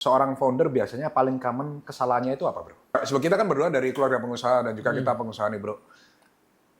Seorang founder biasanya paling common kesalahannya itu apa, bro? Sebab kita kan berdua dari keluarga pengusaha dan juga kita pengusaha nih, bro.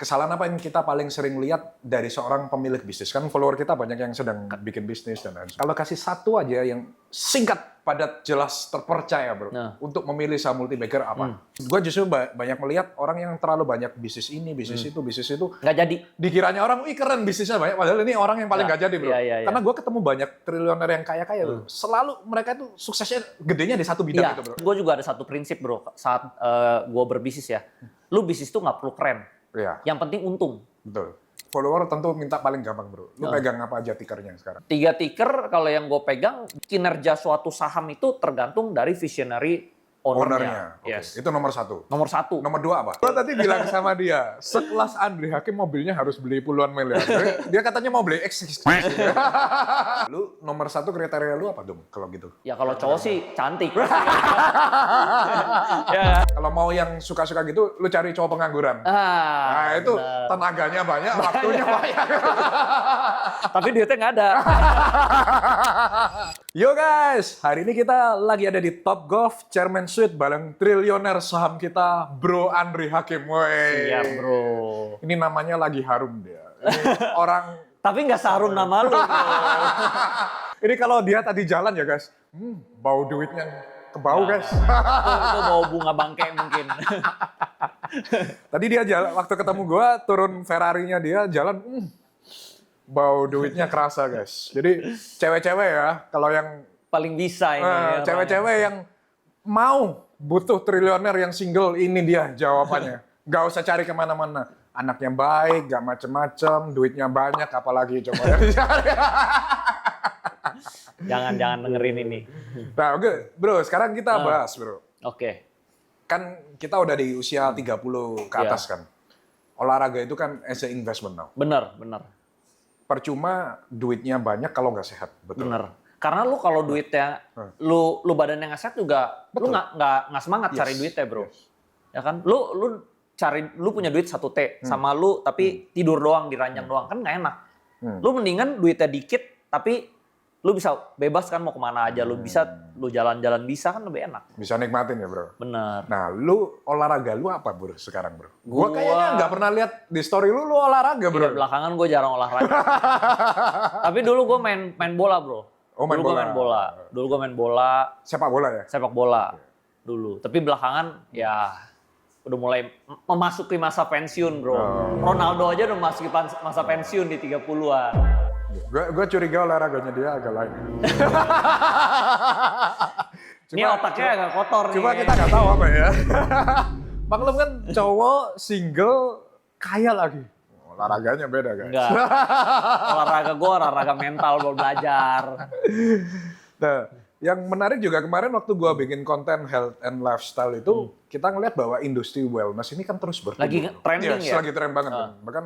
Kesalahan apa yang kita paling sering lihat dari seorang pemilik bisnis? Kan follower kita banyak yang sedang bikin bisnis dan lain-lain. Kalau kasih satu aja yang singkat, padat, jelas, terpercaya, bro. Untuk memilih saham multi-bagger apa? Gue justru banyak melihat orang yang terlalu banyak bisnis ini, bisnis itu, bisnis itu. Nggak jadi. Dikiranya orang, wih keren bisnisnya banyak. Padahal ini orang yang paling nggak jadi, bro. Karena gue ketemu banyak triliuner yang kaya-kaya, bro. Selalu mereka itu suksesnya gedenya di satu bidang gitu, bro. Gue juga ada satu prinsip, bro. Saat gue berbisnis ya, lu bisnis tuh nggak perlu keren. Iya. Yang penting untung. Betul. Follower tentu minta paling gampang, bro. Lu pegang apa aja tickernya sekarang? 3 ticker kalau yang gue pegang, kinerja suatu saham itu tergantung dari visionary ownernya. Yes. Itu nomor 1. Nomor 1. Nomor 2 apa? Lo tadi bilang sama dia, sekelas Andri Hakim mobilnya harus beli puluhan miliar. Dia katanya mau beli X. Lu nomor 1 kriteria lu apa dong kalau gitu? Ya kalau cowok sih cantik. Ya. Kalau mau yang suka-suka gitu, lu cari cowok pengangguran. Nah itu bener. Tenaganya banyak, waktunya banyak. Tapi duitnya nggak ada. Yo guys, hari ini kita lagi ada di Top Golf Chairman Suite bareng triliuner saham kita, Bro Andri Hakim. Iya bro. Ini namanya lagi harum dia. Ini orang. Tapi nggak seharum nama lu. Ini kalau dia tadi jalan ya guys, bau duitnya kebau guys. Itu bau bunga bangke mungkin. Tadi dia jalan, waktu ketemu gua turun Ferrari-nya dia jalan, bau duitnya kerasa guys. Jadi cewek-cewek ya, kalau yang paling bisa ini. Cewek-cewek yang mau butuh triliuner yang single, ini dia jawabannya. Gak usah cari kemana-mana. Anaknya baik, gak macem-macem, duitnya banyak, apalagi coba ya. Jangan dengerin ini. Nah oke, bro, sekarang kita bahas bro. Oke. Kan kita udah di usia 30 ke atas kan. Olahraga itu kan as a investment now. Bener. Percuma duitnya banyak kalau nggak sehat, betul. Bener. Karena lu kalau duitnya, lu badannya nggak sehat juga, betul. Lu nggak semangat cari duitnya bro. Ya kan? Lu punya duit 1T sama lu tapi tidur doang di ranjang doang kan nggak enak. Lu mendingan duitnya dikit tapi lu bisa bebas kan mau kemana aja, lu jalan-jalan bisa kan lebih enak. Bisa nikmatin ya bro. Bener. Nah lu olahraga lu apa bro sekarang bro? Gua kayaknya nggak pernah lihat di story lu olahraga bro. Iya, belakangan gue jarang olahraga. Tapi dulu gue main bola bro. Dulu gue main bola. Sepak bola ya? Sepak bola dulu. Tapi belakangan ya udah mulai memasuki masa pensiun bro. Ronaldo aja udah memasuki masa pensiun di 30-an. Gue curiga olahraganya dia agak lain. Ini otaknya agak kotor nih. Cuma kita nggak tahu apa ya. Maklum kan cowok single kaya lagi. Olahraganya beda guys. Enggak. Olahraga gue olahraga mental buat belajar. Nah, yang menarik juga kemarin waktu gue bikin konten health and lifestyle itu, kita ngeliat bahwa industri wellness ini kan terus bertumbuh. Lagi trending ya? Lagi tren banget. Bahkan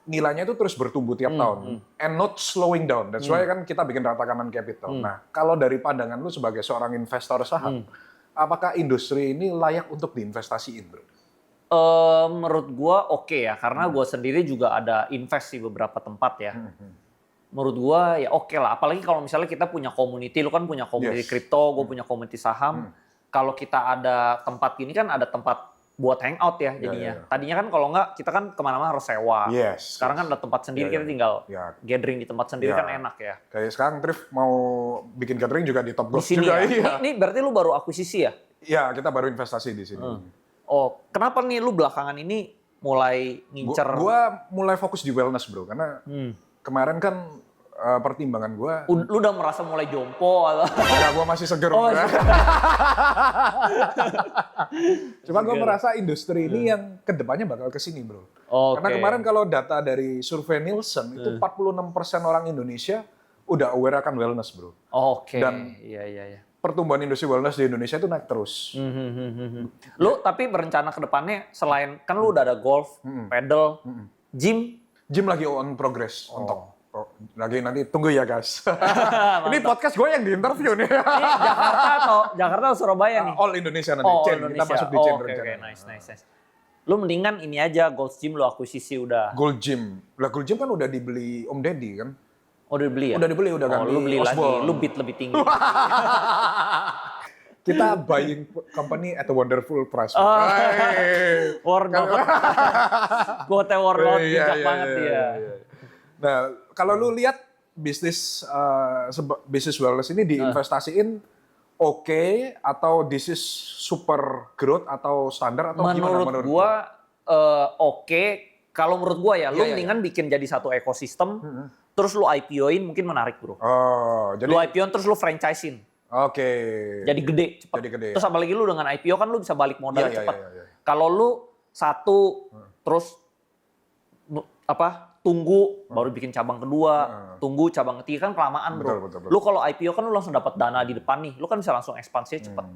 nilainya itu terus bertumbuh tiap tahun. And not slowing down. That's why kan kita bikin Rata Kanan Capital. Nah, kalau dari pandangan lu sebagai seorang investor saham, apakah industri ini layak untuk diinvestasiin bro? Menurut gue oke ya, karena gue sendiri juga ada invest di beberapa tempat ya. Menurut gue ya oke lah, apalagi kalau misalnya kita punya community, lu kan punya community kripto, gue punya community saham. Kalau kita ada tempat gini kan ada tempat buat hangout ya jadinya. Tadinya kan kalau nggak kita kan kemana-mana harus sewa. Sekarang kan ada tempat sendiri, kita tinggal gathering di tempat sendiri kan enak ya. Kayak sekarang Trif mau bikin gathering juga di Top Golf juga. Ya? Ini berarti lu baru akuisisi ya? Iya, kita baru investasi di sini. Oh, kenapa nih lu belakangan ini mulai ngincer? Gua mulai fokus di wellness bro, karena kemarin kan pertimbangan gue. Lu udah merasa mulai jompo atau? Enggak, gue masih seger. Cuma gue merasa industri ini yang kedepannya bakal kesini bro. Karena kemarin kalau data dari survei Nielsen itu 46% orang Indonesia udah aware akan wellness bro. Dan iya. Pertumbuhan industri wellness di Indonesia itu naik terus. Lu tapi berencana ke depannya selain kan lu udah ada golf, paddle, gym lagi on progress, on top. Lagi nanti tunggu ya guys. Ini podcast gue yang di interview nih. Ini Jakarta atau Surabaya nih? All Indonesia nanti. Kita masuk di chain rencana. Nice. Lu mendingan ini aja Gold Gym lu akuisisi udah. Gold Gym. Lah Gold Gym kan udah dibeli Om Deddy kan. Oh, udah dibeli ya? Udah dibeli, udah Oh, ganti lu beli lagi, Osborne. lu bid lebih tinggi. Kita buying company at a wonderful price. Oh. Hai. Warlock. Quote Warlord Iya, bijak iya, banget iya, dia. iya. Nah, kalau lu lihat bisnis bisnis wellness ini diinvestasiin oke, atau this is super growth atau standar atau gimana Menurut gua oke. Kalau menurut gua ya, lu Iya, iya, mendingan bikin jadi satu ekosistem, terus lu IPO-in mungkin menarik, bro. Oh, jadi Lu IPO-in terus lu franchise-in. oke. Jadi gede, cepat. Jadi gede. Terus apalagi lu dengan IPO kan lu bisa balik modal Iya, iya, cepat. iya, iya. Kalau lu satu terus tunggu baru bikin cabang kedua, tunggu cabang ketiga kan kelamaan, bro. Betul, betul, betul. Lu kalau IPO kan lu langsung dapat dana di depan nih. Lu kan bisa langsung ekspansinya cepat.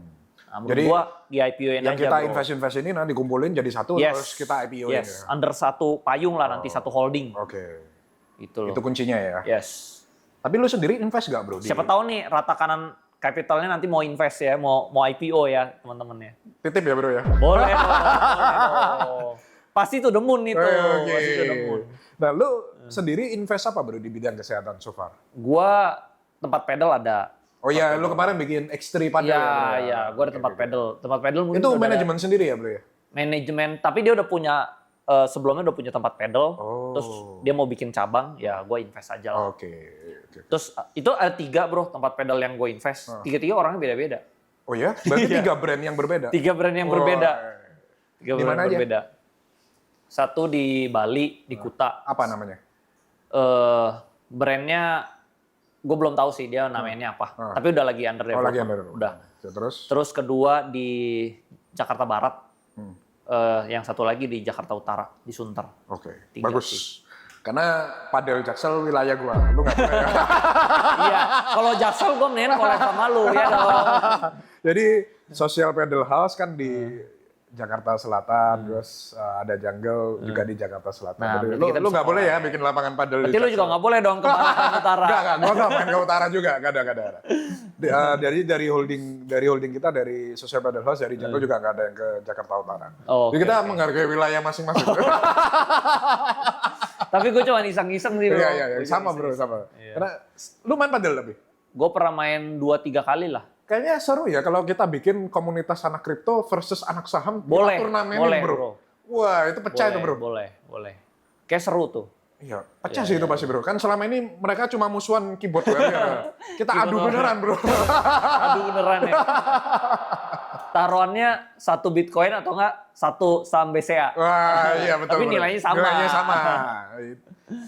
Nah, menurut Jadi, gua di IPO-in Yang aja, kita bro. invest ini nanti dikumpulin jadi satu, Yes. terus kita IPO-in Yes, ya. under satu payung lah nanti, satu holding. Oke. Gitu loh. Itu kuncinya ya. Yes. Tapi lu sendiri invest gak, bro? Siapa tahu nih rata kanan kapitalnya nanti mau invest ya, mau IPO ya teman-teman ya. Titip ya, bro ya. Boleh dong, boleh dong. Pasti itu demun itu, Oke. pasti itu demun. Nah, lu sendiri invest apa, bro, di bidang kesehatan so far? Gua tempat pedal ada. Oh iya, lu kemarin bikin X3 padel ya, bro? Iya, gua ada tempat pedal. Tempat pedal mungkin Itu udah ada manajemen sendiri ya, bro ya? manajemen, tapi dia udah punya sebelumnya udah punya tempat pedal. Oh. Terus dia mau bikin cabang, ya gua invest aja lah. Oke. Terus itu ada 3, bro, tempat pedal yang gue invest. Tiga-tiga orangnya beda-beda. Oh ya? Berarti 3 brand yang berbeda? 3 brand yang berbeda. 3 Di brand mana yang aja? berbeda. Satu di Bali, di Kuta. Apa namanya? Brandnya gue belum tahu sih dia namanya apa. Tapi udah lagi under Oh, development. lagi under. Udah. Terus? Terus kedua di Jakarta Barat. Yang satu lagi di Jakarta Utara, di Sunter. Oke, 3 bagus. sih. Karena padel Jaksel wilayah gua, lu nggak boleh ya. Iya, kalau Jaksel gue mendingan collab sama lu ya dong. Jadi Social Paddle House kan di Jakarta Selatan, terus ada Jungle juga di Jakarta Selatan. Nah, Jadi berarti kita lu bisa nggak boleh ya bikin lapangan padel Berarti lu juga nggak boleh dong ke Barat dan Utara. Enggak, gua nggak main ke utara juga, nggak ada. Dari holding kita dari Social Paddle House dari Jungle juga nggak ada yang ke Jakarta Utara. Oh, Jadi oke, kita oke. menghargai wilayah masing-masing. Tapi gue cuma iseng-iseng sih, bro. Iya, sama bro, sama. Karena lu main padel lebih. Gue pernah main 2-3 kali lah. Kayaknya seru ya kalau kita bikin komunitas anak kripto versus anak saham. Boleh, kita turnamenin, boleh, bro. bro. Wah, itu pecah itu, bro. Boleh. Kayak seru tuh. Iya, pecah sih itu pasti, bro. Kan selama ini mereka cuma musuhan keyboard warrior. Kita adu beneran, bro. Aduh beneran ya. Taruhannya 1 Bitcoin atau enggak 1 saham BCA. Wah, iya betul. Tapi bro. nilainya sama. Nilainya sama.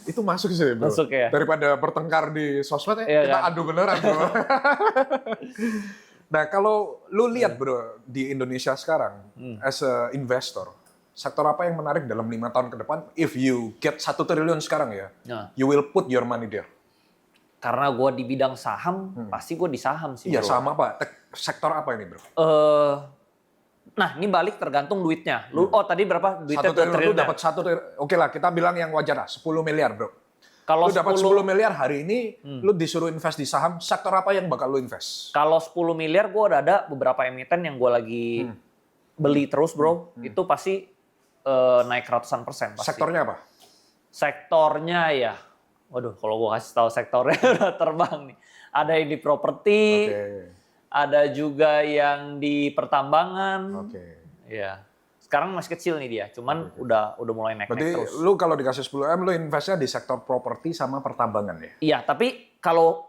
Itu masuk sih, bro. Masuk ya? Daripada bertengkar di sosmed, Iya, kita kan? adu beneran, bro. Nah, kalau lu lihat, bro, di Indonesia sekarang, as a investor, sektor apa yang menarik dalam 5 tahun ke depan? If you get 1 triliun sekarang ya, Nah, you will put your money there. karena gue di bidang saham, pasti gue di saham sih, Iya, bro. sama Pak. Sektor apa ini, bro? Nah, ini balik tergantung duitnya. Lu, tadi berapa 1 duitnya? triliun, lu dapat 1 triliun. Oke lah, kita bilang yang wajar lah, 10 miliar, bro. Kalau Lu dapat 10 10 miliar hari ini, lu disuruh invest di saham, sektor apa yang bakal lu invest? Kalau 10 miliar gue udah ada beberapa emiten yang gue lagi beli terus, bro. Itu pasti naik ratusan persen. Pasti. Sektornya apa? Sektornya ya, waduh kalau gue kasih tahu sektornya udah terbang nih. Ada yang di properti, Oke. ada juga yang di pertambangan. Oke. Ya, sekarang masih kecil nih dia, cuman udah mulai naik Berarti terus. lu kalau dikasih 10M, lu investnya di sektor properti sama pertambangan ya? Iya, tapi kalau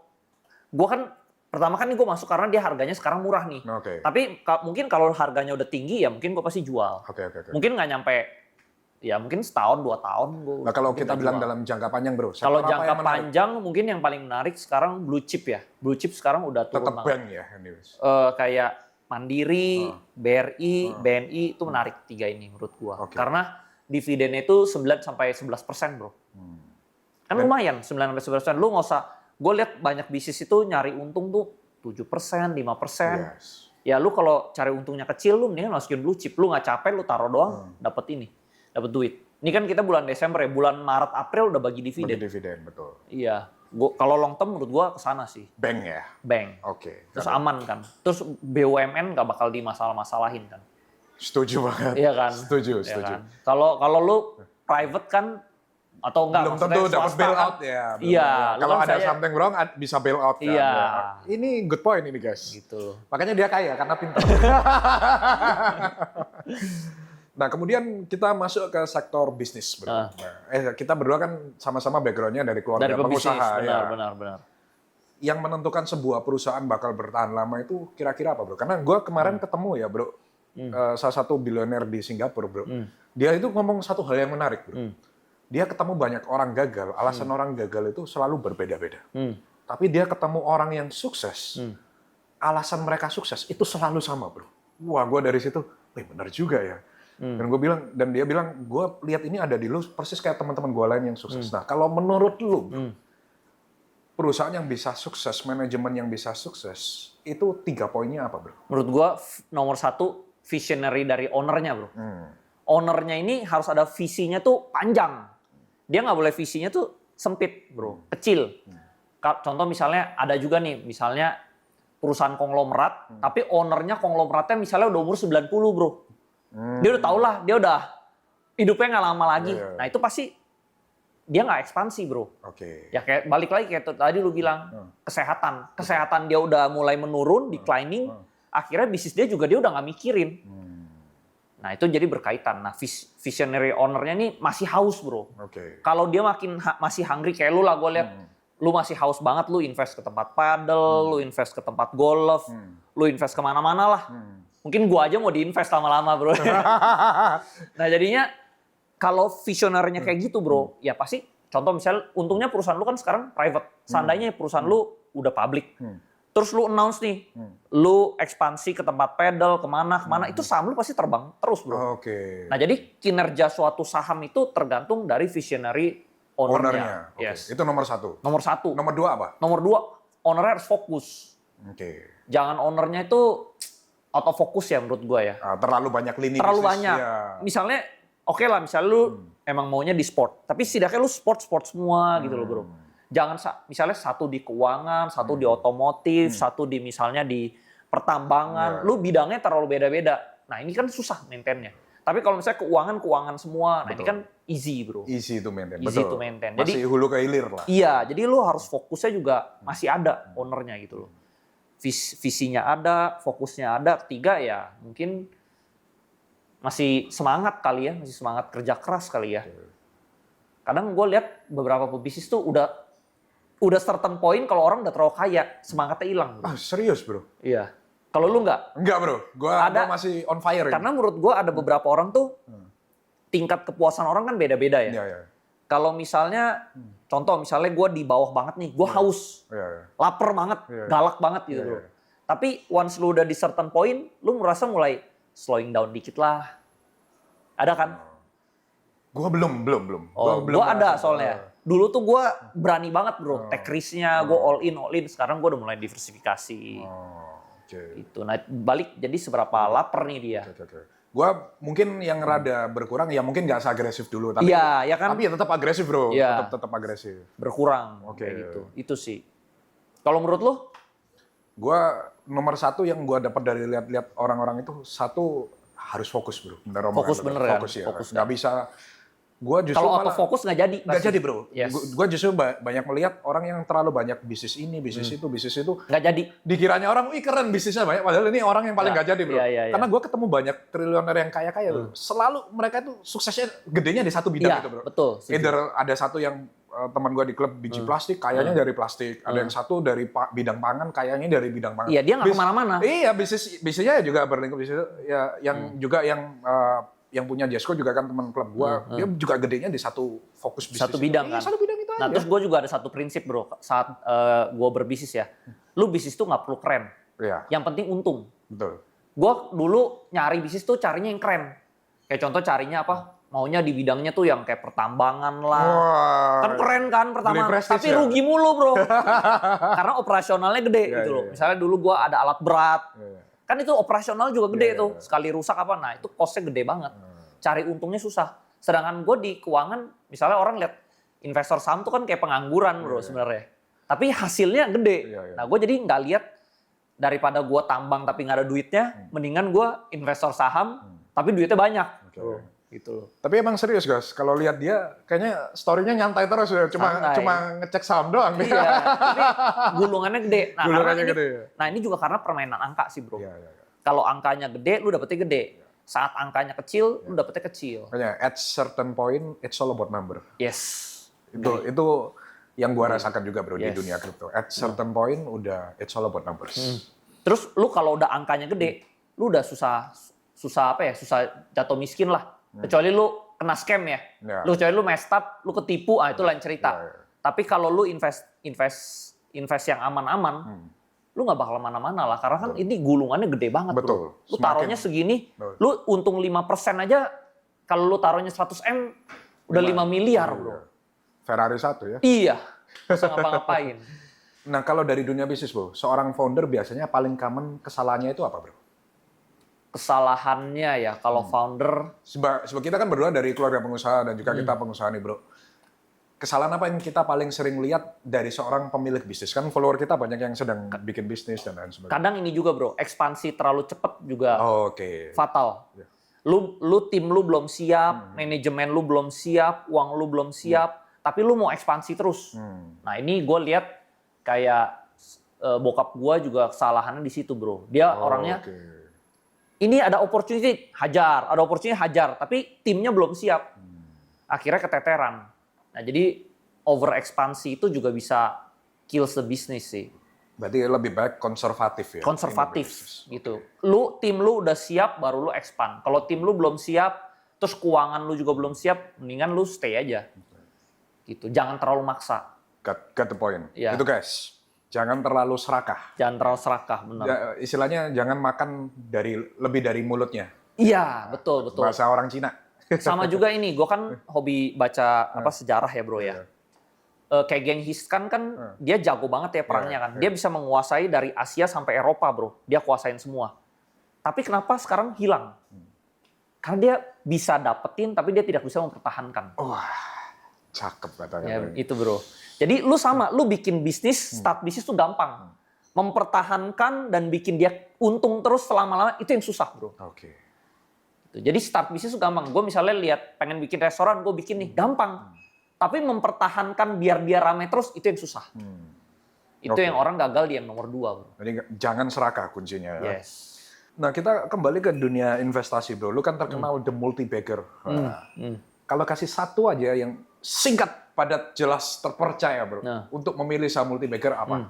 gue kan pertama kan gue masuk karena dia harganya sekarang murah nih. Oke. Tapi mungkin kalau harganya udah tinggi ya mungkin gue pasti jual. Oke. Mungkin nggak nyampe, ya mungkin setahun 2 tahun gue. Nah kalau kita bilang dalam jangka panjang, bro. sektor Kalau apa jangka yang menarik? panjang mungkin yang paling menarik sekarang blue chip ya. Blue chip sekarang udah turun Tetap banget. bank ya, anyways. Kayak Mandiri, BRI, BNI itu menarik 3 ini menurut gua. Oke. Karena dividennya itu 9-11%, bro. Kan lumayan 9-11%. Lu nggak usah, gue lihat banyak bisnis itu nyari untung tuh 7%, 5%. Yes. Ya lu kalau cari untungnya kecil, lu mendingan masukin blue chip. Lu nggak capek, lu taruh doang, dapat ini, dapat duit. Ini kan kita bulan Desember ya, bulan Maret, April udah bagi dividen. Bagi dividen, betul. Iya, kalau long term menurut gua kesana sih, Bank ya? bank. Oke. Terus aman kan. Terus BUMN nggak bakal dimasalah-masalahin kan. Setuju banget. Iya kan? Setuju, Iya setuju. kan? Kalau lu private kan Atau enggak, belum maksudnya tentu dapat swasta bail kan. out ya. belum. Iya, lu Kalau kan ada saya- something wrong bisa bail out kan. Iya. Ya. Ini good point ini guys. Gitu. Makanya dia kaya karena pintar. Nah, kemudian kita masuk ke sektor bisnis, bro. Ah. Nah, kita berdua kan sama-sama backgroundnya dari keluarga Dari pebisnis, pengusaha. benar. Yang menentukan sebuah perusahaan bakal bertahan lama itu kira-kira apa, bro? Karena gue kemarin ketemu ya, bro, salah satu bilioner di Singapura, bro. Dia itu ngomong satu hal yang menarik, bro. Dia ketemu banyak orang gagal, alasan orang gagal itu selalu berbeda-beda. Tapi dia ketemu orang yang sukses, alasan mereka sukses itu selalu sama, bro. Wah, gue dari situ, benar juga ya. Dan gue bilang, dan dia bilang, gue lihat ini ada di lu persis kayak teman-teman gue lain yang sukses. Nah, kalau menurut lu, perusahaan yang bisa sukses, manajemen yang bisa sukses, itu 3 poinnya apa, bro? Menurut gua nomor 1 visionary dari ownernya, bro. Ownernya ini harus ada visinya tuh panjang. Dia nggak boleh visinya tuh sempit, bro, kecil. Contoh misalnya ada juga nih, misalnya perusahaan konglomerat, tapi ownernya konglomeratnya misalnya udah umur 90, bro. Dia udah tau lah, dia udah hidupnya nggak lama lagi. Iya. Nah itu pasti dia nggak ekspansi, bro. Oke. Ya kayak balik lagi kayak tadi lu bilang kesehatan. Kesehatan dia udah mulai menurun, declining. Akhirnya bisnis dia juga dia udah nggak mikirin. Nah itu jadi berkaitan. Nah visionary ownernya nih masih haus, bro. Oke. Kalau dia masih hungry kayak lu lah, gue lihat lu masih haus banget, lu invest ke tempat paddle, lu invest ke tempat golf, lu invest kemana-mana lah. Mungkin gua aja mau diinvest lama-lama, bro. Nah jadinya kalau visionernya kayak gitu, bro, ya pasti contoh misalnya untungnya perusahaan lu kan sekarang private. Seandainya perusahaan lu udah public. Terus lu announce nih, lu ekspansi ke tempat pedal, kemana, itu saham lu pasti terbang terus, bro. Oke. Nah jadi kinerja suatu saham itu tergantung dari visionary ownernya. Oke. Yes. Itu nomor 1. Nomor 1. Nomor 2 apa? Nomor 2, ownernya harus fokus. Oke. Jangan ownernya itu out of focus ya menurut gua ya. Terlalu banyak lini Terlalu bisnis, banyak. ya. Misalnya, oke lah, misalnya lu emang maunya di sport, tapi setidaknya lu sport semua gitu loh, bro. Jangan misalnya satu di keuangan, satu di otomotif, satu di misalnya di pertambangan, lu bidangnya terlalu beda-beda. Nah ini kan susah maintainnya. Tapi kalau misalnya keuangan semua, nah ini kan easy, bro. Easy to maintain. Easy Betul. to maintain. Masih hulu ke hilir lah. Iya, jadi lu harus fokusnya juga masih ada ownernya gitu loh. Visinya ada, fokusnya ada. Ketiga ya mungkin masih semangat kali ya, masih semangat kerja keras kali ya. Kadang gue lihat beberapa pebisnis tuh udah certain point kalau orang udah terlalu kaya, semangatnya hilang, bro. Serius, bro? Iya. Kalau lu nggak? Enggak, bro. Gua masih on fire ini. Karena menurut gue ada beberapa orang tuh tingkat kepuasan orang kan beda-beda ya. Iya, iya. Kalau misalnya, contoh misalnya gue di bawah banget nih, gue haus, Iya. lapar banget, Iya. galak banget gitu Iya, loh. iya. Tapi once lu udah di certain point, lu merasa mulai slowing down dikit lah. Ada kan? Gua belum. Oh, belum gue ada merasa. soalnya. Dulu tuh gue berani banget, bro. Take risk-nya, gue all in. Sekarang gue udah mulai diversifikasi. Oke. Gitu. Nah, balik jadi seberapa lapar nih dia. Oke. Gua mungkin yang rada berkurang, ya mungkin nggak seagresif dulu. Tapi, Iya, ya kan? tapi ya tetap agresif, bro. Iya. Tetap agresif. Berkurang. Oke. Kayak gitu. Itu sih. Kalau menurut lu? Gua nomor 1 yang gua dapat dari lihat-lihat orang-orang itu, satu harus fokus, bro. Bener omongan Fokus lu, bener ya? Fokus ya. Fokus Nggak bisa. Gua justru Kalau malah- autofocus nggak jadi. Nggak pasti. jadi, bro. Yes. Gua justru banyak melihat orang yang terlalu banyak bisnis ini, bisnis itu. Nggak jadi. Dikiranya orang, wih keren bisnisnya banyak. Padahal ini orang yang paling Nggak. nggak jadi, bro. Iya. Karena gue ketemu banyak triliuner yang kaya-kaya, bro. Selalu mereka tuh suksesnya gedenya di satu bidang Iya, gitu, bro. betul. Setuju. Either ada satu yang teman gue di klub biji plastik, kayaknya dari plastik. Ada yang satu dari bidang pangan, kayaknya dari bidang pangan. Iya, dia nggak kemana-mana. Iya, bisnisnya ya juga berlingkup di situ. Ya, juga yang punya Jesco juga kan teman klub gua, dia juga gedenya di satu fokus bisnis. Satu bidang Iya, kan. satu bidang itu Nah, aja. terus gue juga ada satu prinsip, bro. Saat gue berbisnis ya, lu bisnis tuh nggak perlu keren. Iya, Yang penting untung. betul. Gue dulu nyari bisnis tuh carinya yang keren. Kayak contoh carinya apa? Maunya di bidangnya tuh yang kayak pertambangan lah. Wah. Kan keren kan pertambangan, Beli prestige tapi ya? rugi mulu, bro. Karena operasionalnya gede Iya, gitu loh. iya. Misalnya dulu gue ada alat berat, Iya. kan itu operasional juga gede Iya, tuh. iya. Sekali rusak apa, nah itu costnya gede banget. Cari untungnya susah. Sedangkan gue di keuangan, misalnya orang lihat investor saham tuh kan kayak pengangguran, bro, sebenarnya. Tapi hasilnya gede. Iya, iya. Nah, gue jadi nggak lihat daripada gue tambang tapi nggak ada duitnya, mendingan gue investor saham tapi duitnya banyak. Oke. gitu loh. Tapi emang serius guys, kalau lihat dia kayaknya story-nya nyantai terus ya, Santai. cuma ngecek saham doang dia. Iya, tapi gulungannya gede. Nah, Gulungannya karena gede, ini, ya. nah ini juga karena permainan angka sih bro. Iya, iya, iya. Kalau angkanya gede, lu dapetnya gede. Saat angkanya kecil, lu dapetnya kecil. Makanya at certain point, it's all about number. Yes. Itu yang gua rasakan juga bro di Yes. dunia kripto. At certain point udah it's all about numbers. Terus lu kalau udah angkanya gede, lu udah susah apa ya? Susah jatuh miskin lah. Kecuali lu kena scam ya. Ya. Lu kecuali lu messed up, lu ketipu, itu lain cerita. Ya, ya. Tapi kalau lu invest yang aman-aman, lu nggak bakal mana-mana lah. Karena kan ini gulungannya gede banget Betul. bro. Lu taruhnya segini, Betul. lu untung 5% aja. Kalau lu taruhnya 100 M, udah 5 miliar bro. Ferrari 1 ya. Iya, bisa ngapa-ngapain. Nah kalau dari dunia bisnis bro, seorang founder biasanya paling common kesalahannya itu apa bro? Kesalahannya ya kalau founder, Sebab kita kan berdua dari keluarga pengusaha dan juga kita pengusaha nih bro. Kesalahan apa yang kita paling sering lihat dari seorang pemilik bisnis? Kan follower kita banyak yang sedang bikin bisnis dan lain sebagainya. kadang ini juga bro, ekspansi terlalu cepat juga Oke. fatal. Ya. Lu tim lu belum siap, manajemen lu belum siap, uang lu belum siap, tapi lu mau ekspansi terus. Nah ini gue lihat kayak bokap gue juga kesalahannya di situ bro. Dia orangnya Oke. ini ada opportunity hajar, ada opportunity hajar, tapi timnya belum siap. Akhirnya keteteran. Nah jadi over ekspansi itu juga bisa kill the business sih. Berarti lebih baik konservatif ya? Konservatif In the business. gitu. Tim lu udah siap baru lu expand. Kalau tim lu belum siap, terus keuangan lu juga belum siap, mendingan lu stay aja. Gitu. Jangan terlalu maksa. Got the point. Ya. Itu guys, jangan terlalu serakah. Jangan terlalu serakah, benar. Ya, istilahnya jangan makan lebih dari mulutnya. Iya, betul. Bahasa orang Cina. Sama juga ini, gue kan hobi baca sejarah ya bro ya. Kayak Genghis Khan kan dia jago banget ya perangnya kan. Dia bisa menguasai dari Asia sampai Eropa bro. Dia kuasain semua. Tapi kenapa sekarang hilang? Karena dia bisa dapetin tapi dia tidak bisa mempertahankan. Wah, cakep katanya. Ya, itu bro. Jadi lu sama, lu bikin bisnis, start bisnis tuh gampang. Mempertahankan dan bikin dia untung terus selama-lama itu yang susah bro. Oke. Jadi start bisnis tuh gampang. Gue misalnya lihat pengen bikin restoran, gue bikin nih gampang. Tapi mempertahankan biar dia rame terus itu yang susah. Itu Oke. yang orang gagal di yang nomor 2 bro. Jadi jangan serakah kuncinya ya. Yes. Nah kita kembali ke dunia investasi bro. Lu kan terkenal the multi-bagger. Kalau kasih satu aja yang singkat, padat, jelas, terpercaya bro. Nah. Untuk memilih saham multi-bagger apa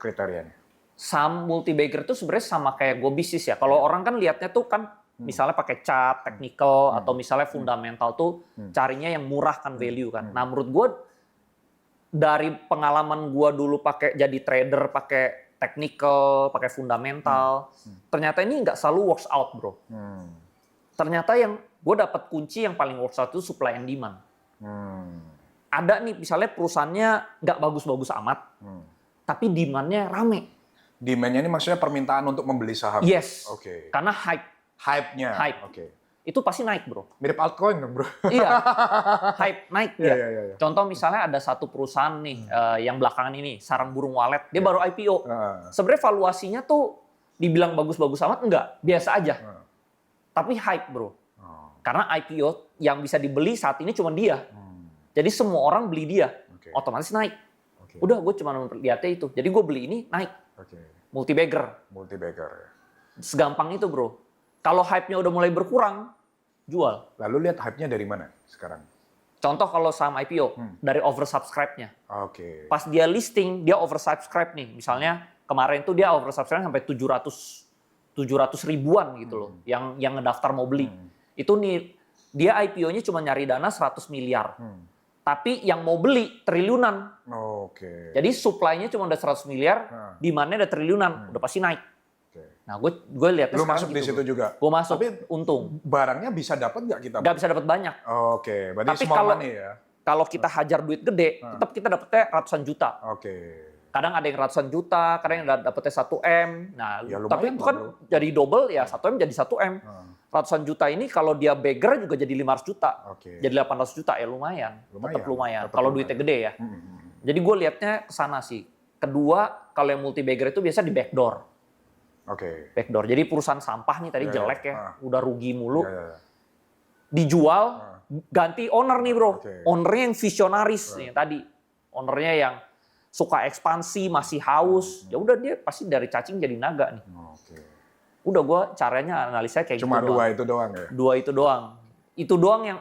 kriterianya? Saham multi-bagger itu sebenarnya sama kayak gue bisnis ya. Kalau orang kan lihatnya tuh kan misalnya pakai chart, technical, atau misalnya fundamental tuh carinya yang murah kan value kan. Nah menurut gue dari pengalaman gue dulu pakai jadi trader, pakai technical, pakai fundamental, ternyata ini nggak selalu works out bro. Ternyata yang gue dapat kunci yang paling works out itu supply and demand. Ada nih misalnya perusahaannya nggak bagus-bagus amat, tapi demand-nya rame. Demand-nya ini maksudnya permintaan untuk membeli saham? Yes, Oke. karena hype. Hype-nya? Hype. Oke. Itu pasti naik bro. Mirip altcoin dong bro? Iya, hype naik Iya, ya. iya. Contoh misalnya ada satu perusahaan nih yang belakangan ini, Sarang Burung Walet, dia baru IPO. Sebenarnya valuasinya tuh dibilang bagus-bagus amat, enggak, biasa aja. Tapi hype bro. Karena IPO yang bisa dibeli saat ini cuma dia. Jadi semua orang beli dia, Oke. otomatis naik. Oke. Udah gue cuma lihatnya itu. Jadi gue beli ini naik, Oke. multi-bagger. Multi-bagger. Segampang itu bro. Kalau hype-nya udah mulai berkurang, jual. Lalu lihat hype-nya dari mana sekarang? Contoh kalau saham IPO, dari oversubscribe-nya. Oke. Pas dia listing, dia oversubscribe nih. Misalnya kemarin tuh dia oversubscribe sampai 700 ribuan gitu loh. Yang ngedaftar mau beli. Itu nih, dia IPO-nya cuma nyari dana 100 miliar. Tapi yang mau beli triliunan. Oke. Jadi supply-nya cuma udah 100 miliar, demand-nya udah triliunan. Udah pasti naik. Nah gue lihatnya Lu sekarang masuk di gitu, situ bro. juga? Gue masuk, Tapi untung. barangnya bisa dapat nggak kita? Nggak bisa dapat banyak. Oke, berarti Tapi small kalau money ya? Kalau kita hajar duit gede, tetap kita dapetnya ratusan juta. Oke. Kadang ada yang ratusan juta, kadang yang dapetnya 1M. Nah, Ya, lumayan tapi itu lah, kan bro. jadi double ya 1M jadi 1M. Ratusan juta ini kalau dia bagger juga jadi 500 juta. Oke. Jadi 800 juta ya lumayan. Tetap lumayan. Tetap Kalau lumayan. duitnya gede ya. Jadi gue liatnya ke sana sih. Kedua, kalau yang multi bagger itu biasa di backdoor. Oke. Backdoor. Jadi perusahaan sampah nih tadi Ya, jelek ya. ya, udah rugi mulu. Ya, ya, ya. dijual, ganti owner nih bro. Oke. Ownernya yang visionaris yang tadi. Ownernya yang suka ekspansi, masih haus. Ya udah dia pasti dari cacing jadi naga nih. Oke. Udah gue caranya analisa kayak Cuma gitu doang. dua itu doang ya? Dua itu doang.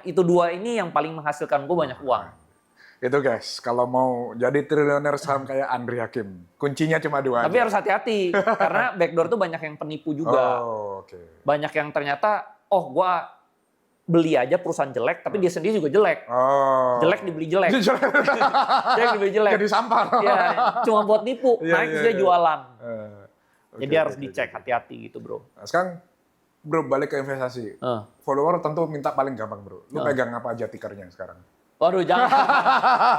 Itu dua ini yang paling menghasilkan gue banyak uang. Itu guys, kalau mau jadi triliuner saham kayak Andri Hakim, kuncinya cuma dua Tapi aja. harus hati-hati karena backdoor tuh banyak yang penipu juga. Oh, oke. Banyak yang ternyata, oh gue beli aja perusahaan jelek, tapi dia sendiri juga jelek. Oh. Jelek dibeli jelek. Jelek dibeli jelek. Jadi sampah. Ya, cuma buat nipu. Iya, Naik iya, dia iya. jualan. Oke, Jadi harus oke, dicek, oke. hati-hati gitu bro. Nah, sekarang bro balik ke investasi. Follower tentu minta paling gampang bro. Lu pegang apa aja tickernya sekarang? Waduh jangan.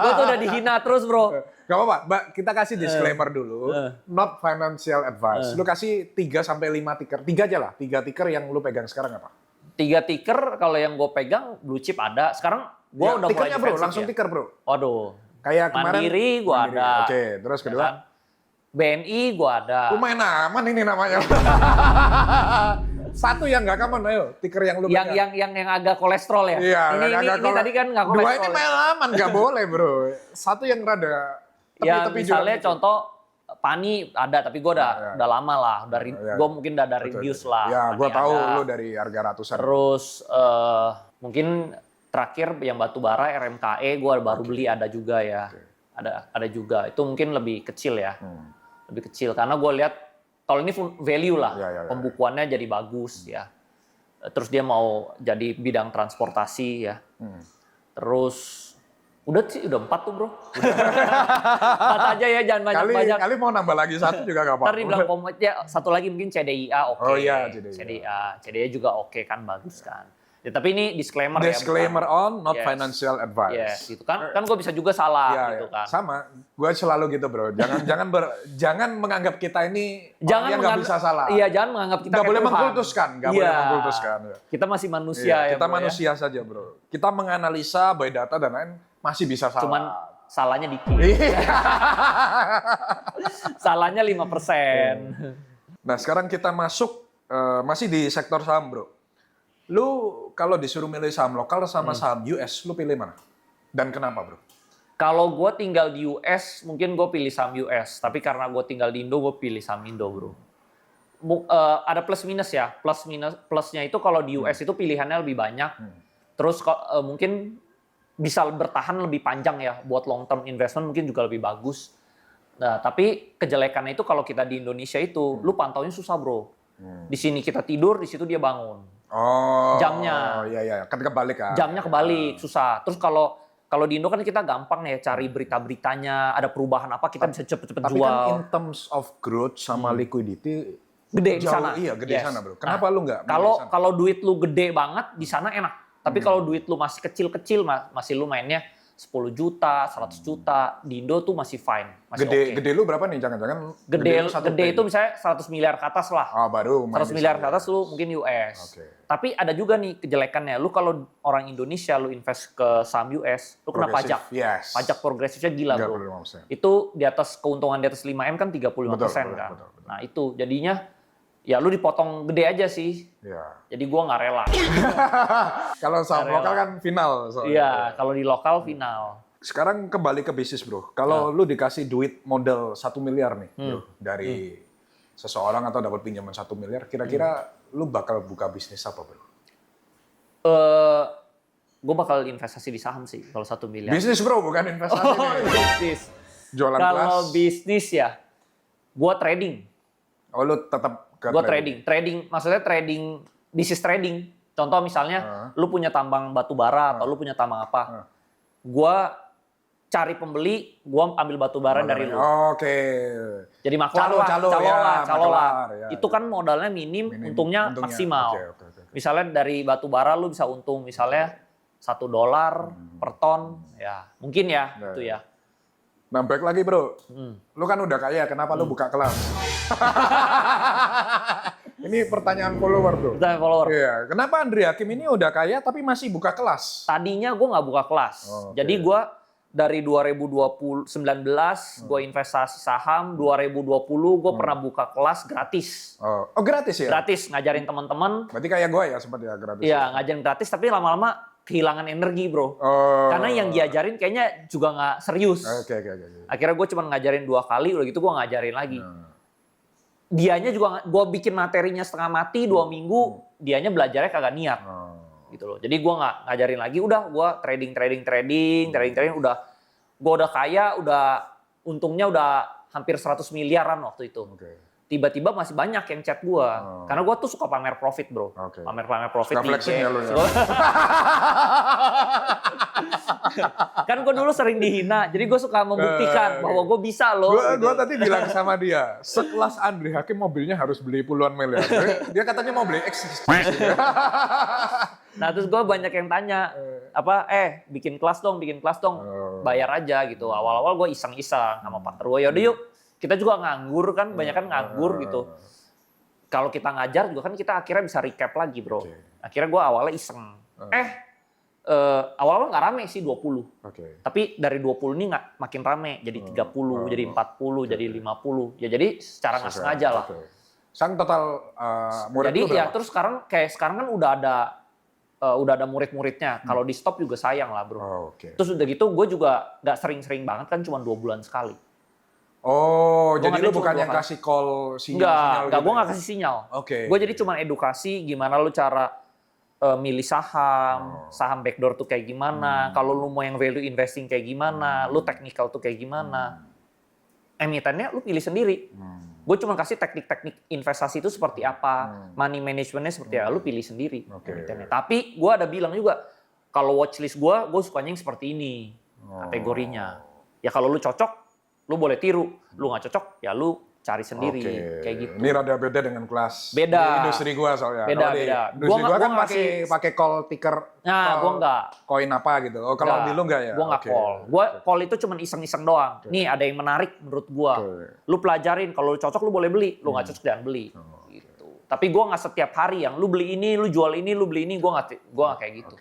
Gue tuh udah dihina terus bro. Gak apa-apa, Mbak, kita kasih disclaimer dulu. Not financial advice. Lu kasih 3 sampai 5 ticker. 3 aja lah. 3 ticker yang lu pegang sekarang apa? 3 ticker kalau yang gue pegang blue chip ada. Sekarang gue Ya, udah mulai tickernya bro, defensif langsung ya. ticker bro. Waduh. Kayak kemarin. Mandiri gue Mandiri. ada. Oke, terus Ya kedua. kan? BNI gue ada. Lumayan aman ini namanya. Satu yang nggak common, ayo. Ticker yang lu pegang. Yang agak kolesterol ya. Iya, Ini tadi kan nggak Dua kolesterol. ini ya. main aman, nggak boleh bro. Satu yang rada Ya tepi-tepi misalnya juga. contoh Pani ada, tapi gue udah lama lah, dari Ya. gue mungkin udah dari reduce lah. Ya, Pani gue tahu ada. lu dari harga ratusan. Terus mungkin terakhir yang batu bara RMKE gue baru beli ada juga ya. Ada juga. Itu mungkin lebih kecil ya. Lebih kecil karena gue lihat kalau ini full value lah. Ya. Pembukuannya jadi bagus ya. Terus dia mau jadi bidang transportasi ya. Terus udah 4 tuh bro. 4 aja ya, jangan banyak-banyak. Kali mau nambah lagi satu juga gak apa-apa. Ntar dibilang ya, satu lagi mungkin CDIA oke. Oh iya, CDIA. CDIA juga oke kan, bagus kan. Ya, tapi ini disclaimer, Disclaimer ya. on, not Yes. financial advice. Yes, gitu kan. Kan gue bisa juga salah Ya, gitu ya. kan. Sama, gue selalu gitu bro. Jangan menganggap kita ini Jangan orang yang nggak bisa salah. Iya, jangan menganggap kita Nggak kayak boleh Tuhan. mengkultuskan, nggak boleh Iya. mengkultuskan. Kita masih manusia Iya, ya. kita bro, ya. manusia saja bro. Kita menganalisa by data dan lain masih bisa salah. Cuman salahnya dikit. Iya. Salahnya 5%. Nah sekarang kita masuk masih di sektor saham bro. Lu kalau disuruh milih saham lokal sama saham US, lu pilih mana? Dan kenapa bro? Kalau gue tinggal di US, mungkin gue pilih saham US. Tapi karena gue tinggal di Indo, gue pilih saham Indo, bro. Ada plus minus ya. Plusnya itu kalau di US itu pilihannya lebih banyak. Terus mungkin bisa bertahan lebih panjang ya. Buat long term investment mungkin juga lebih bagus. Nah, tapi kejelekannya itu kalau kita di Indonesia itu, lu pantaunya susah, bro. Di sini kita tidur, di situ dia bangun. Oh, Jamnya. Iya. Kan kebalik kan. Jamnya kebalik, susah. Terus kalau di Indo kan kita gampang ya cari berita-beritanya, ada perubahan apa kita bisa cepet-cepet Tapi jual. kan in terms of growth sama liquidity Gede di jauh, sana. Iya, gede di Yes. sana bro. Kenapa lu nggak? milih Kalau di sana? kalau duit lu gede banget di sana enak. Tapi kalau duit lu masih kecil-kecil, masih lu mainnya 10 juta, 100 juta, di Indo tuh masih fine, masih oke. Gede lu berapa nih? Jangan-jangan Gede lu satu gede triliun. itu misalnya 100 miliar ke atas lah. Oh, baru main 100 di miliar sana. ke atas lu mungkin US. Oke. Tapi ada juga nih kejelekannya. Lu kalau orang Indonesia lu invest ke saham US, lu kena Progresif, pajak. yes. Pajak progresifnya gila, bro. 35%. Itu di atas keuntungan di atas 5M kan 35% Betul, kan. betul. Nah, itu jadinya ya lu dipotong gede aja sih. Iya. Jadi gua nggak rela. Kalau saham Nggak lokal rela. kan final. soalnya. Iya, kalau di lokal final. Sekarang kembali ke bisnis bro. Kalau lu dikasih duit modal 1 miliar nih bro, dari seseorang atau dapat pinjaman 1 miliar, kira-kira lu bakal buka bisnis apa bro? Gue bakal investasi di saham sih kalau 1 miliar. Bisnis bro, bukan investasi Oh, nih. bisnis. Jualan Kalau kelas. bisnis ya, gua trading. Oh lu tetap ke Gue trading maksudnya trading, bisnis trading. Contoh misalnya, lu punya tambang batu bara atau lu punya tambang apa, gue cari pembeli, gue ambil batu bara dari lu. Oke. Jadi maklar Calo, calo lah. ya, Itu kan modalnya minim, Minim, untungnya maksimal. Oke. Misalnya dari batu bara lu bisa untung misalnya $1 per ton, ya mungkin ya Ya, itu ya. ya. Nah back lagi bro, lu kan udah kaya, kenapa lu buka kelas? Ini pertanyaan follower bro. Kita follower. Iya, kenapa Andri Hakim ini udah kaya tapi masih buka kelas? Tadinya gue nggak buka kelas, Oh, oke. jadi gue dari 2019 gue investasi saham, 2020 gue pernah buka kelas gratis. Oh, gratis ya? Gratis, ngajarin teman-teman. Berarti kayak gue ya sempat ya gratis. Iya, ngajarin gratis tapi lama-lama kehilangan energi, bro. Oh. Karena yang diajarin kayaknya juga nggak serius. Oke. Akhirnya gue cuma ngajarin 2 kali, udah gitu gue ngajarin lagi. Dianya juga, gue bikin materinya setengah mati 2 minggu, dianya belajarnya kagak niat. Gitu loh. Jadi gue nggak ngajarin lagi, udah gue trading, udah gue udah kaya, untungnya udah hampir 100 miliaran waktu itu. Tiba-tiba masih banyak yang chat gue, karena gue tuh suka pamer profit, bro. Pamer profit suka di flexing IG. ya lu ya? Kan gue dulu sering dihina, jadi gue suka membuktikan bahwa gue bisa loh. Gue tadi bilang sama dia, sekelas Andri Hakim mobilnya harus beli puluhan miliar. Dia katanya mau beli X. Nah terus gue banyak yang tanya, bikin kelas dong, bayar aja gitu. Awal-awal gue iseng-iseng sama partner gue, yaudah yuk, kita juga nganggur kan, banyak kan nganggur gitu. Kalau kita ngajar juga kan kita akhirnya bisa recap lagi, bro. Akhirnya gue awalnya iseng. Awal-awal nggak rame sih 20. Tapi dari 20 ini nggak makin rame, jadi 30, jadi 40, jadi 50. Ya jadi secara nggak sengaja lah. Sang total murid jadi lu berapa? ya terus sekarang kan udah ada murid-muridnya. Kalau di stop juga sayang lah, bro. Terus udah gitu gue juga nggak sering-sering banget kan, cuma 2 bulan sekali. Oh, Gua jadi lu bukan yang kasih call sinyal? Enggak, gue nggak kasih sinyal. Gue jadi cuma edukasi gimana lu cara milih saham backdoor tuh kayak gimana, kalau lu mau yang value investing kayak gimana, lu technical tuh kayak gimana. Emitennya lu pilih sendiri. Gue cuma kasih teknik-teknik investasi itu seperti apa, money managementnya seperti apa, lu pilih sendiri. Emitennya. Tapi gue ada bilang juga, kalau watchlist gue sukanya yang seperti ini kategorinya. Ya kalau lu cocok, lu boleh tiru. Lu nggak cocok, ya lu cari sendiri kayak gitu. Ini rada beda dengan kelas beda. Di industri gua soalnya. Beda. Industri gua kan pakai call ticker. Nah, gua enggak. Koin apa gitu. Oh, kalau di lu enggak ya? Gua enggak call. Gua call itu cuma iseng-iseng doang. Nih ada yang menarik menurut gua. Lu pelajarin, kalau lu cocok lu boleh beli, lu nggak cocok jangan beli. Gitu. Tapi gua nggak setiap hari yang lu beli ini, lu jual ini, lu beli ini, gua nggak kayak gitu.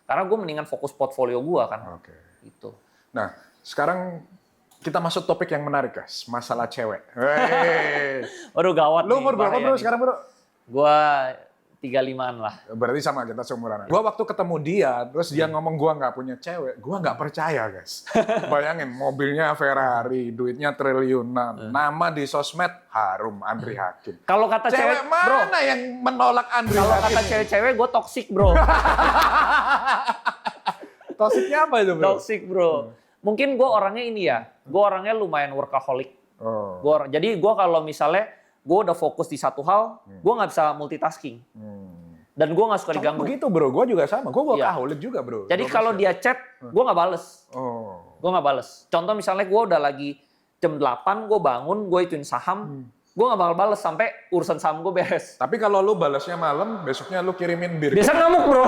Karena gua mendingan fokus portfolio gua kan. Gitu. Nah, sekarang kita masuk topik yang menarik, guys. Masalah cewek. Waduh gawat. Lu umur berapa, bro, sekarang, bro? Gua 35-an lah. Berarti sama, kita seumuran. Gua waktu ketemu dia, terus dia ngomong gua nggak punya cewek, gua nggak percaya, guys. Bayangin, mobilnya Ferrari, duitnya triliunan, nama di sosmed harum Andri Hakim. Kalau kata cewek, mana bro, yang menolak Andri Hakim? Kalau kata cewek-cewek, gue toxic, bro. Toksiknya apa itu, bro? Toxic, bro. Mungkin gue orangnya ini ya, gue orangnya lumayan workaholic. Jadi gue kalau misalnya gue udah fokus di satu hal, gue nggak bisa multitasking. Dan gue nggak suka diganggu. Begitu, bro, gue juga sama. Gue workaholic juga, bro. Jadi kalau dia chat, gue nggak bales. Gue nggak bales. Contoh misalnya gue udah lagi jam 8, gue bangun, gue ituin saham, gue nggak bakal bales sampai urusan saham gue beres. Tapi kalau lu balasnya malam, besoknya lu kirimin bir. Biasa ngamuk, bro.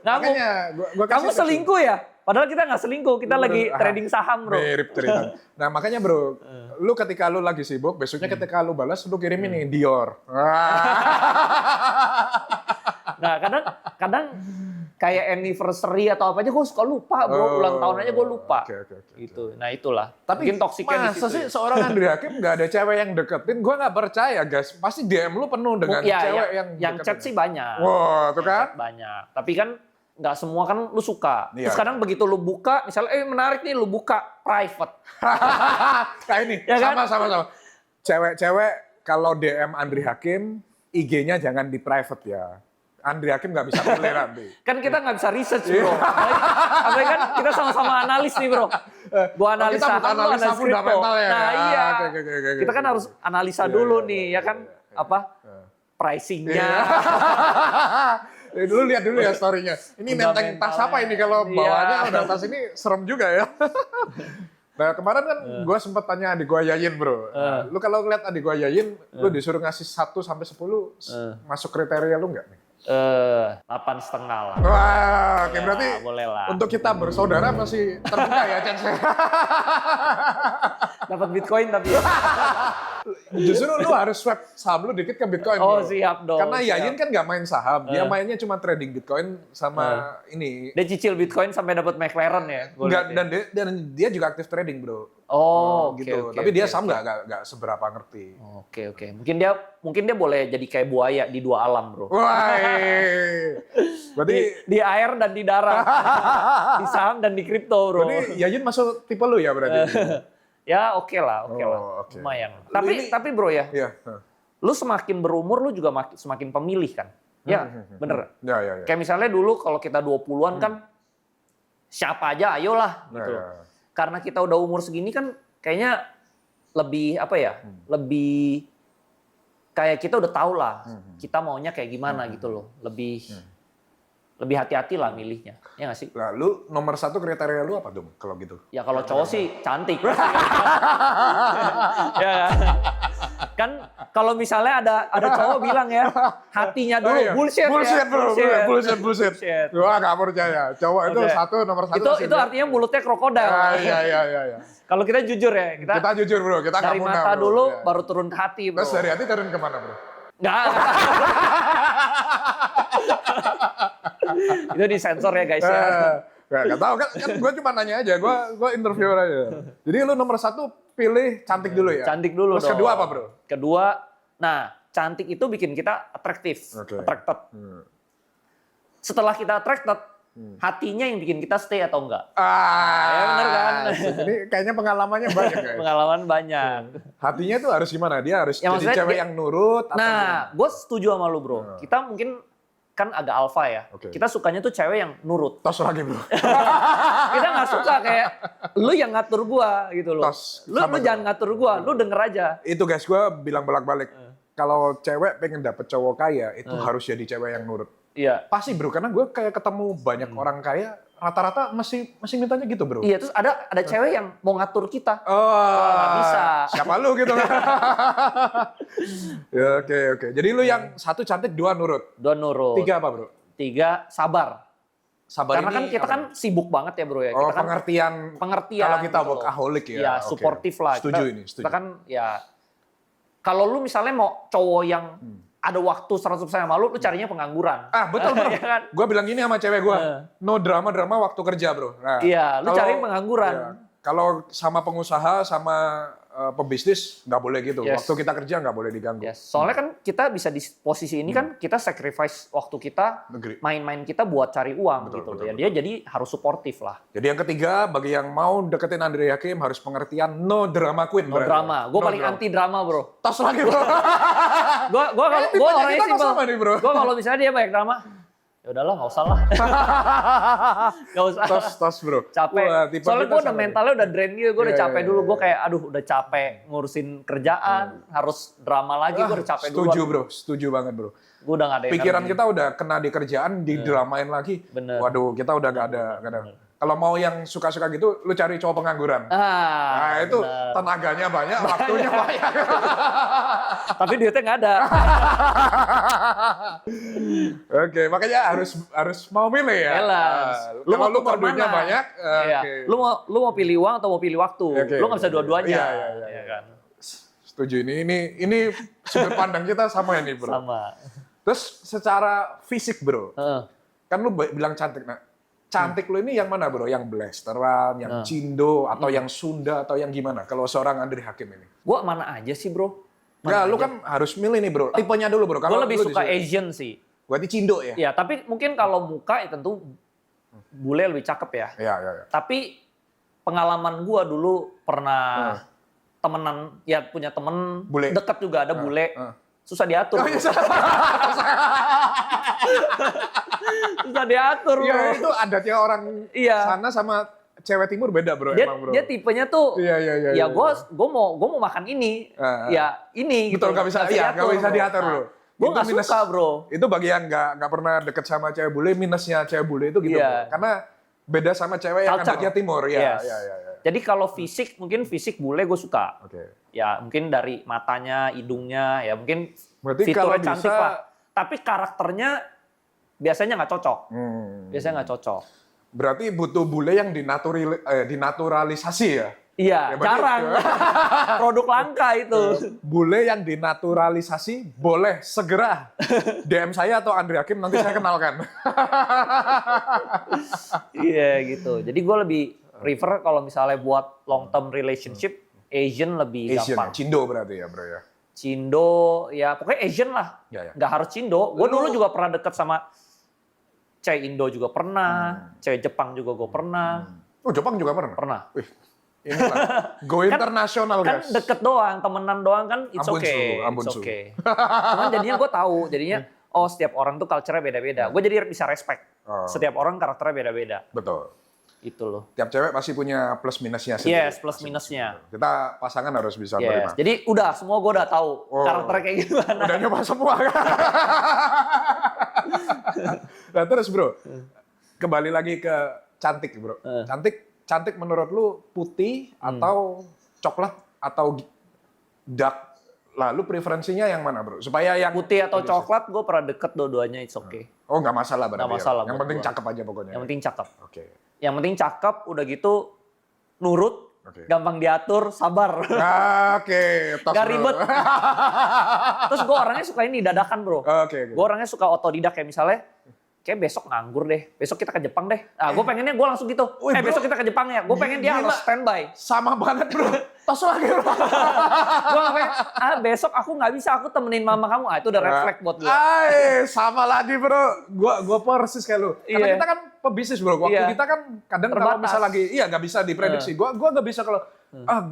Ngamuk. Makanya gua kamu selingkuh ya? Padahal kita nggak selingkuh, kita lagi trading saham, bro. Mirip cerita. Nah makanya, bro, lu ketika lu lagi sibuk, besoknya ketika lu balas, lu kirimin nih Dior. Nah kadang kayak anniversary atau apa aja gue suka lupa, bro. Ulang tahun aja gue lupa. Gitu. Nah itulah. Tapi mungkin toksiknya masa sih seorang Andri Hakim nggak ada cewek yang deketin? Gue nggak percaya, guys. Pasti DM lu penuh dengan cewek yang chat sih banyak. Wah, tuh kan? Banyak. Tapi kan nggak semua kan lu suka. Terus kadang begitu lu buka, misalnya menarik nih lu buka private. Kayak ini, ya kan? sama. Cewek-cewek kalau DM Andri Hakim, IG-nya jangan di private ya. Andri Hakim nggak bisa pilih nanti. Kan kita nggak bisa research, bro. Apalagi kan kita sama-sama analis nih, bro. Gua analisa kita bukan analisa fundamental ya. Nah iya. Okay. Kita kan harus analisa dulu nih, ya kan? Apa? Pricing-nya. Dulu lihat dulu ya story-nya. Ini nenteng tas apa ini kalau bawahnya udah tas ini serem juga ya. Nah kemarin kan gue sempat tanya adik gue Yayin, bro. Lu kalau ngeliat adik gue Yayin, lu disuruh ngasih 1 sampai 10 masuk kriteria lu nggak nih? 8,5 lah. Wah, oke, berarti boleh lah. Untuk kita bersaudara masih terbuka ya chance-nya. Dapat Bitcoin tapi. Justru lu harus swap saham lu dikit ke Bitcoin. Oh, bro. siap dong. Karena siap. Yayin kan nggak main saham, dia mainnya cuma trading Bitcoin sama ini. Dia cicil Bitcoin sampai dapat McLaren ya. gua Enggak, lihat ya. dan dia juga aktif trading, bro. Oh, oke, Gitu. oke, Tapi dia oke, saham oke. nggak seberapa ngerti. Oke. Mungkin dia boleh jadi kayak buaya di dua alam, bro. Wah, berarti Di air dan di darat. Di saham dan di kripto, bro. berarti Yayin masuk tipe lu ya berarti. Ya, oke lah. oke. Lumayan. Ini- Tapi bro ya, Iya. lu semakin berumur lu juga semakin pemilih kan? Ya, bener. Ya. Kayak misalnya dulu kalau kita 20-an kan siapa aja ayolah gitu. Ya. Karena kita udah umur segini kan kayaknya lebih apa ya? Lebih kayak kita udah tahu lah kita maunya kayak gimana gitu loh. Lebih hati-hati lah milihnya. Ya nggak sih? Nah, lu nomor 1 kriteria lu apa dong kalau gitu? Ya kalau cowok sih cantik. Ya kan kalau misalnya ada cowok bilang ya hatinya dulu. Oh, iya. Bullshit ya. Bullshit, bro. Bullshit. Bullshit. Gua nggak percaya. Cowok itu Oke. nomor satu. Itu artinya mulutnya krokodil. Iya. Kalau kita jujur ya, Kita jujur, bro. Kita nggak dari munah, mata bro. dulu Iya. baru turun ke hati, bro. Terus dari hati turun kemana, bro? Nggak. Itu disensor ya guys ya. Nggak tahu kan gue cuma nanya aja, gue interview aja. Jadi lu nomor 1 pilih cantik dulu ya? Cantik dulu Terus dong. kedua apa, bro? Kedua, nah cantik itu bikin kita atraktif, Oke. attracted. Setelah kita attracted, hatinya yang bikin kita stay atau enggak. Ya, bener kan? Ini kayaknya pengalamannya banyak, guys. Pengalaman banyak. Hatinya tuh harus gimana? Dia harus Ya, jadi maksudnya cewek dia- yang nurut atau Nah, gue setuju sama lu bro. Kita mungkin kan agak alfa ya. Oke. Kita sukanya tuh cewek yang nurut. tos lagi, bro? Kita nggak suka kayak lu yang ngatur gua gitu loh. Tos. Lu Sama, jangan ngatur gua, lu denger aja. Itu guys, gue bilang bolak-balik. Kalau cewek pengen dapet cowok kaya, itu harus jadi cewek yang nurut. Iya. Pasti, bro, karena gue kayak ketemu banyak orang kaya, rata-rata masih mintanya gitu, bro. Iya, terus ada cewek yang mau ngatur kita. Oh, nggak bisa. Siapa lu gitu kan? Ya, oke. Jadi lu yang 1 cantik, 2 nurut. Dua nurut. 3 apa, bro? 3 sabar. Sabar Karena ini kan kita apa? kan sibuk banget ya bro ya. Oh, Kita kan pengertian kalau kita gitu loh. workaholic ya. Iya, Oke. suportif lah. Setuju Kita- ini, setuju. Kita kan ya kalau lu misalnya mau cowok yang ada waktu 100% sama lu carinya pengangguran. Ah, betul, bro. Iya kan? Gue bilang gini sama cewek gue, no drama waktu kerja, bro. Nah, Iya, lu kalau- cari pengangguran. iya. Kalau sama pengusaha, sama pebisnis, nggak boleh gitu. Yes. Waktu kita kerja nggak boleh diganggu. Yes. Soalnya kan kita bisa di posisi ini kan kita sacrifice waktu kita, Negeri. main-main kita buat cari uang gitu loh. Ya dia jadi harus suportif lah. Jadi yang ketiga, bagi yang mau deketin Andre Hakim harus pengertian no drama queen. No berarti. drama. Gue No paling drama. anti drama, bro. Tos lagi, bro. Gue tipenya orangnya kita kok simpel. sama nih, bro. Gue kalau misalnya dia banyak drama, ya udahlah nggak usah lah. Nggak usah. tos, bro. Capek. Wah, tipe Soalnya kita gue udah sama nih. mentalnya udah drain gitu. Gue udah Iya, capek iya, dulu. iya. Gue kayak aduh udah capek ngurusin kerjaan. Harus drama lagi. Gue udah capek dulu. Setuju, bro. Setuju banget, bro. Gue udah nggak ada Pikiran energi. kita udah kena di kerjaan, didramain lagi. Bener. Waduh, kita udah nggak ada. Kalau mau yang suka-suka gitu, lu cari cowok pengangguran. Nah, itu bener. tenaganya banyak, waktunya banyak. Tapi duitnya nggak ada. Oke, makanya harus mau milih ya. Balance. Nah, Lu kalau mau lu mau tukar duitnya mana? banyak, Iya. oke. Lu mau pilih uang atau mau pilih waktu? Oke. Lu nggak bisa dua-duanya. Iya. Iya kan? Setuju ini sudut pandang kita sama ini, bro. Sama. Terus secara fisik, bro, Heeh. kan lu bilang cantik, nah. Cantik lu ini yang mana, bro? Yang blasteran, yang cindo, atau yang Sunda, atau yang gimana? Kalau seorang Andre Hakim ini. Gue mana aja sih bro? Enggak, lu kan harus milih nih, bro. Tipenya dulu, bro. Gue Kalau lebih lu suka disuruh- Asian sih. Berarti cindo ya? Ya, tapi mungkin kalau muka ya tentu bule lebih cakep ya. Iya. Tapi pengalaman gua dulu pernah temenan, ya punya temen Bule. deket juga ada bule, susah diatur. Oh, bro. iya, Susah diatur Iya, bro. itu adatnya orang Iya. sana sama cewek timur beda, bro, Dia, emang, bro. dia tipenya tuh, Iya. ya gua mau makan ini, ya ini. Betul, nggak bisa diatur, bro. Gue Itu nggak minus. suka bro. Itu bagi yang nggak pernah deket sama cewek bule, minusnya cewek bule itu gitu, Iya. bro. Karena beda sama cewek yang Culture. adatnya timur, ya. Yes. Iya. Jadi kalau fisik, mungkin fisik bule gue suka. Oke. Ya mungkin dari matanya, hidungnya, ya mungkin Berarti fiturnya kalau cantik bisa- lah. Tapi karakternya biasanya nggak cocok. Biasanya nggak cocok. Berarti butuh bule yang dinaturalisasi ya? Iya, Ya, berarti- jarang. Produk langka itu. Bule yang dinaturalisasi boleh segera DM saya atau Andri Hakim, nanti saya kenalkan. Iya gitu. Jadi gue lebih prefer kalau misalnya buat long term relationship, Asian lebih Asian, gampang. Cindo berarti ya bro ya. Cindo, ya pokoknya Asian lah. Ya, ya. Nggak harus Cindo. Gue Lu- dulu juga pernah deket sama cewek Indo juga pernah, cewek Jepang juga gue pernah. Oh Jepang juga pernah? Pernah. Wih, inilah. Go internasional Kan guys. deket doang, temenan doang kan it's Ampun, okay. Su, ampun, It's Su. okay. Cuman jadinya gue tahu, jadinya oh setiap orang tuh culture-nya beda-beda. Gue jadi bisa respect. Oh. Setiap orang karakternya beda-beda. Betul. Itu loh. Tiap cewek pasti punya plus minusnya sendiri. Yes, plus minusnya. Kita pasangan harus bisa Yes. menerima. Jadi udah semua gue udah tahu Oh. karakternya kayak gimana. Udah nyoba semua kan? Nah terus bro, kembali lagi ke cantik bro. Cantik menurut lu putih atau coklat atau dark? Lalu preferensinya yang mana bro? Supaya yang Putih atau coklat gue pernah deket dua-duanya it's okay. Oh nggak masalah berarti. Nggak masalah Ya? Yang buat penting gua. cakep aja pokoknya. Yang penting cakep. Oke. Yang penting cakep udah gitu nurut, Oke. gampang diatur, sabar. Oke. Tos, Gak bro. ribet. Terus gue orangnya suka ini dadakan bro. Oke. Gue orangnya suka otodidak kayak misalnya, kayak besok nganggur deh, besok kita ke Jepang deh. Nah gue pengennya gue langsung gitu, Wih, bro. besok kita ke Jepang ya. Gue pengen dia Gila. harus standby. Sama banget bro. Tos lagi bro. Gue pengen, besok aku nggak bisa, aku temenin mama kamu. Itu udah refleks buat gue. Sama lagi bro. Gua persis kayak lu. Karena Iya. kita kan pebisnis bro. Waktu Iya. kita kan kadang kalau Terbatas. misal lagi, iya nggak bisa diprediksi. Gua nggak bisa kalau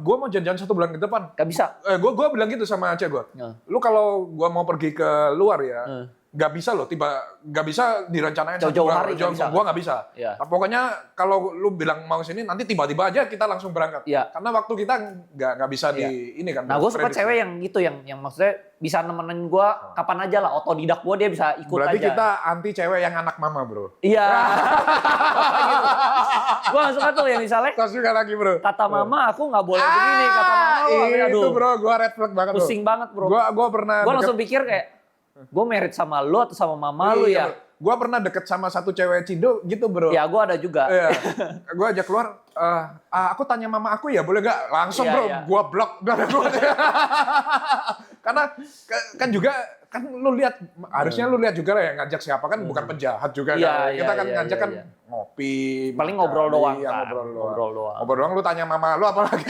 gua mau jalan-jalan 1 bulan ke depan. Gak bisa. Gua bilang gitu sama cewek gua. Ya. Lu kalau gua mau pergi ke luar ya, nggak bisa loh. Nggak bisa direncanain Jauh-jauh 1 bulan. hari nggak bisa. Gua nggak bisa. Iya. Nah, pokoknya kalau lu bilang mau sini, nanti tiba-tiba aja kita langsung berangkat. Iya. Karena waktu kita nggak bisa Iya. ini kan. Nah gue suka prediksi. cewek yang gitu, yang maksudnya bisa nemenin gue kapan aja lah, otodidak gue dia bisa ikut Berarti aja. kita anti cewek yang anak mama bro. Iya. gitu. Gue gak suka tuh yang misalnya Tos juga lagi bro. kata mama aku nggak boleh begini, kata mama lu, aduh, Itu bro, gua red flag banget pusing banget bro. Gua pernah Gue deket- langsung pikir kayak, gue merit sama lu atau sama mama lu Iya, ya? bro. Gua pernah deket sama satu cewek Cindo gitu bro. Ya gue ada juga. Iya. Gua ajak keluar, aku tanya mama aku ya boleh gak? Langsung Iya, bro, iya. gua blok. Karena kan juga kan lu lihat, harusnya lu lihat juga lah yang ngajak siapa kan bukan penjahat juga Iya, kan. iya, Kita kan iya, ngajak iya, kan iya. ngopi. Paling makan, ngobrol doang iya, kan. ngobrol doang. Ngobrol doang. Ngobrol doang, lu tanya mama lu apalagi.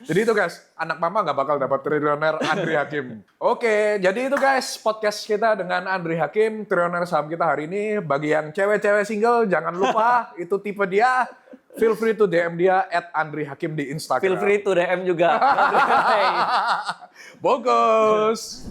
Jadi itu guys, anak mama nggak bakal dapat triliuner Andri Hakim. Oke, jadi itu guys podcast kita dengan Andri Hakim, triliuner saham kita hari ini. Bagi yang cewek-cewek single, jangan lupa itu tipe dia. Feel free to DM dia @AndriHakim di Instagram. Feel free to DM juga. Bagus.